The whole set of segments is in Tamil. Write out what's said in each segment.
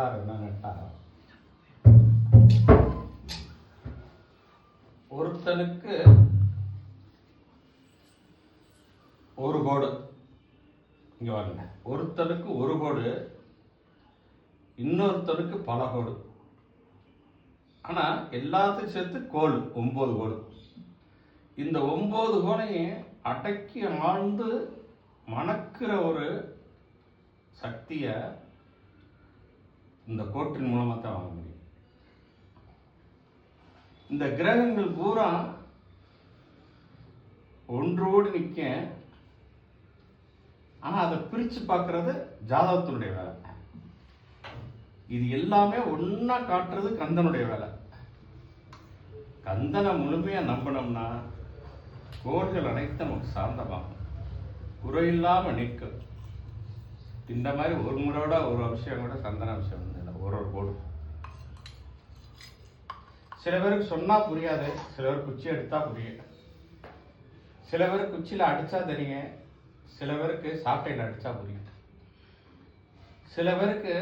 வரலாறு என்னன்னுட்டா, ஒருத்தனுக்கு ஒரு கோடு, இங்க வாங்க, ஒருத்தனுக்கு ஒரு கோடு, இன்னொருத்தனுக்கு பல கோடு. ஆனா எல்லாத்தையும் சேர்த்து கோல் 9 கோடு. இந்த 9 கோடையும் அடக்கி ஆழ்ந்து மணக்கிற ஒரு சக்தியை இந்த கோட்டின் மூலமா தான் வாங்க முடியும். இந்த கிரகங்கள் பூரா ஒன்றோடு நிற்க, ஆனா அதை பிரிச்சு பார்க்கறது ஜாதகத்தினுடைய வேலை. இது எல்லாமே ஒன்னா காட்டுறது கந்தனுடைய வேலை. கந்தனை முழுமையா நம்பினோம்னா கோள்கள் அனைத்தும் நமக்கு சார்ந்தமாகும், குறையில்லாம நிற்கும். இந்த மாதிரி ஒரு முறையோட ஒரு விஷயம் கூட சந்தன விஷயம் ஒரு கோடு. சில பேருக்கு சொன்னா புரியாது, சில பேர் குச்சி எடுத்தா புரியும், சில பேர் குச்சியில அடிச்சா தெரியும், சில பேருக்கு சாட்டையில் அடிச்சா புரியும், சில பேருக்கு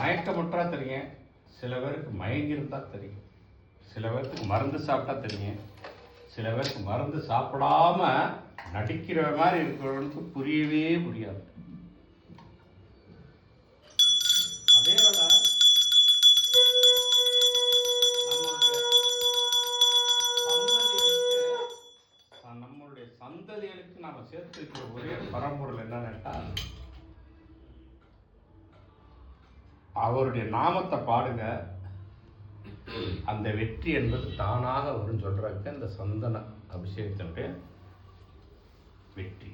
மயக்கமுற்றா தெரியும், சில பேருக்கு மயங்கிருந்தா தெரியும், சில பேருக்கு மருந்து சாப்பிட்டா தெரியும், சில பேருக்கு மருந்து சாப்பிடாம நடிக்கிற மாதிரி இருக்கிறவனுக்கு புரியவே புரியாது. அதே போல நம்மளுடைய சந்ததிகளுக்கு நாம சேர்த்து இருக்கிற ஒரே பரம்பொருள் என்னன்னா, அவருடைய நாமத்தை பாடுங்க, அந்த வெற்றி என்பது தானாக வரும் சொல்றதுக்கு அந்த சந்தன அபிஷேகத்தினுடைய வெற்றி.